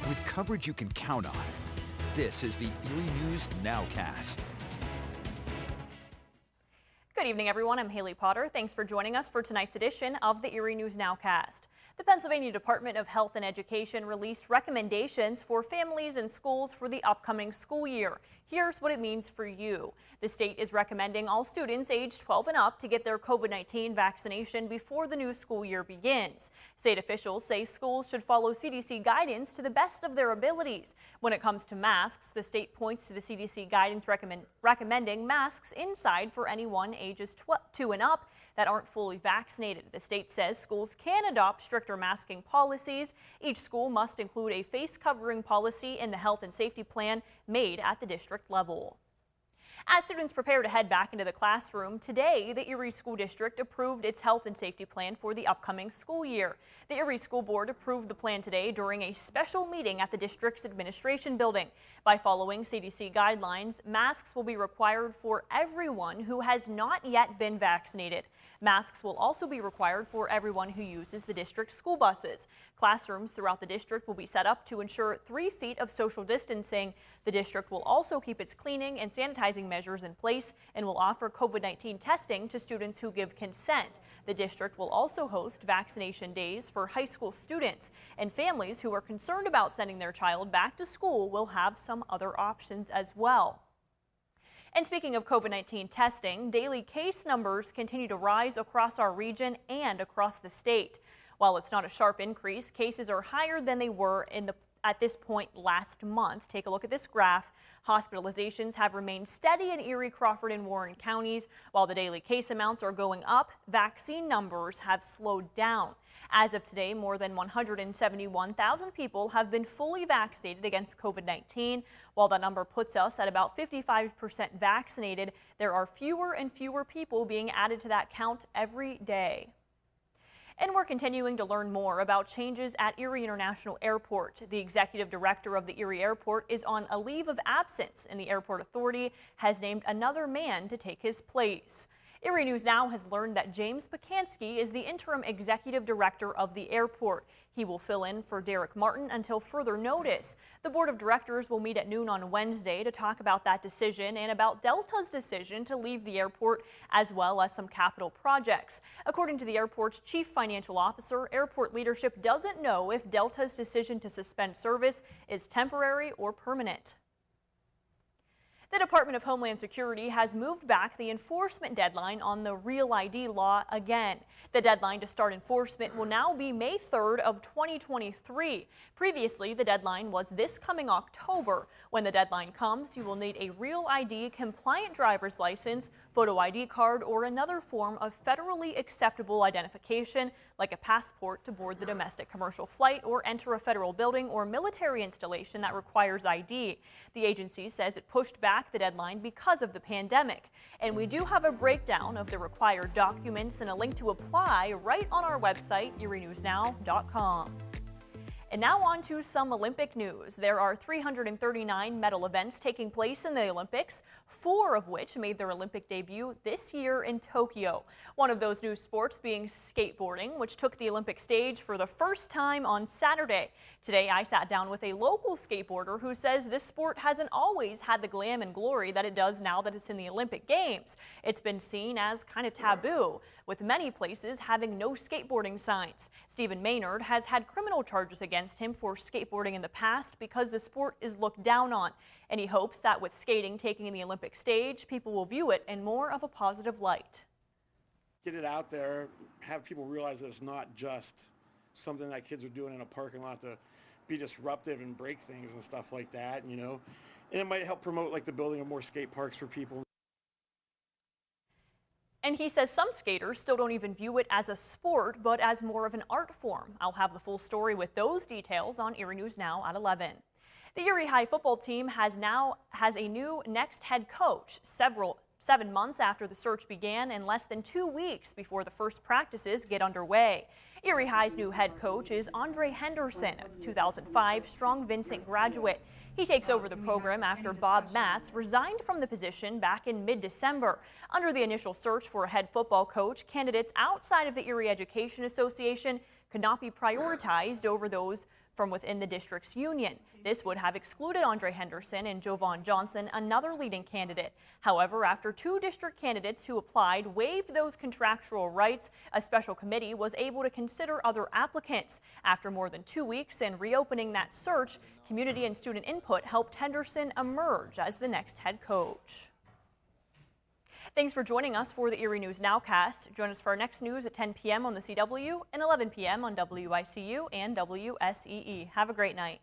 with coverage you can count on. This is the Erie News NOWCAST. Good evening, everyone. I'm Haley Potter. Thanks for joining us for tonight's edition of the Erie News NOWCAST. The Pennsylvania Department of Health and Education released recommendations for families and schools for the upcoming school year. Here's what it means for you. The state is recommending all students aged 12 and up to get their COVID-19 vaccination before the new school year begins. State officials say schools should follow CDC guidance to the best of their abilities. When it comes to masks, the state points to the CDC guidance recommending masks inside for anyone ages 2 and up that aren't fully vaccinated. The state says schools can adopt stricter masking policies. Each school must include a face covering policy in the health and safety plan made at the district level. As students prepare to head back into the classroom, today the Erie School District approved its health and safety plan for the upcoming school year. The Erie School Board approved the plan today during a special meeting at the district's administration building. By following CDC guidelines, masks will be required for everyone who has not yet been vaccinated. Masks will also be required for everyone who uses the district's school buses. Classrooms throughout the district will be set up to ensure 3 feet of social distancing. The district will also keep its cleaning and sanitizing measures in place and will offer COVID-19 testing to students who give consent. The district will also host vaccination days for high school students, and families who are concerned about sending their child back to school will have some other options as well. And speaking of COVID-19 testing, daily case numbers continue to rise across our region and across the state. While it's not a sharp increase, cases are higher than they were at this point last month. Take a look at this graph. Hospitalizations have remained steady in Erie, Crawford, and Warren counties. While the daily case amounts are going up, vaccine numbers have slowed down. As of today, more than 171,000 people have been fully vaccinated against COVID-19. While the number puts us at about 55% vaccinated, there are fewer and fewer people being added to that count every day. And we're continuing to learn more about changes at Erie International Airport. The executive director of the Erie Airport is on a leave of absence, and the airport authority has named another man to take his place. Erie News Now has learned that James Pacansky is the interim executive director of the airport. He will fill in for Derek Martin until further notice. The board of directors will meet at noon on Wednesday to talk about that decision and about Delta's decision to leave the airport, as well as some capital projects. According to the airport's chief financial officer, airport leadership doesn't know if Delta's decision to suspend service is temporary or permanent. The Department of Homeland Security has moved back the enforcement deadline on the Real ID law again. The deadline to start enforcement will now be May 3rd of 2023. Previously, the deadline was this coming October. When the deadline comes, you will need a Real ID compliant driver's license, photo ID card, or another form of federally acceptable identification, like a passport, to board the domestic commercial flight or enter a federal building or military installation that requires ID. The agency says it pushed back the deadline because of the pandemic. And we do have a breakdown of the required documents and a link to apply right on our website, erienewsnow.com. And now on to some Olympic news. There are 339 medal events taking place in the Olympics, 4 of which made their Olympic debut this year in Tokyo. One of those new sports being skateboarding, which took the Olympic stage for the first time on Saturday. Today, I sat down with a local skateboarder who says this sport hasn't always had the glam and glory that it does now that it's in the Olympic Games. It's been seen as kind of taboo, with many places having no skateboarding signs. Stephen Maynard has had criminal charges against him for skateboarding in the past because the sport is looked down on, and he hopes that with skating taking the Olympic stage, people will view it in more of a positive light. Get it out there, have people realize that it's not just something that kids are doing in a parking lot to be disruptive and break things and stuff like that, you know, and it might help promote like the building of more skate parks for people. And he says some skaters still don't even view it as a sport, but as more of an art form. I'll have the full story with those details on Erie News Now at 11. The Erie High football team has a new next head coach. 7 months after the search began and less than 2 weeks before the first practices get underway. Erie High's new head coach is Andre Henderson, a 2005 Strong Vincent graduate. He takes over the program after Bob Matz resigned from the position back in mid-December. Under the initial search for a head football coach, candidates outside of the Erie Education Association could not be prioritized over those from within the district's union. This would have excluded Andre Henderson and Jovan Johnson, another leading candidate. However, after 2 district candidates who applied waived those contractual rights, a special committee was able to consider other applicants. After more than 2 weeks and reopening that search, community and student input helped Henderson emerge as the next head coach. Thanks for joining us for the Erie News Nowcast. Join us for our next news at 10 p.m. on the CW and 11 p.m. on WICU and WSEE. Have a great night.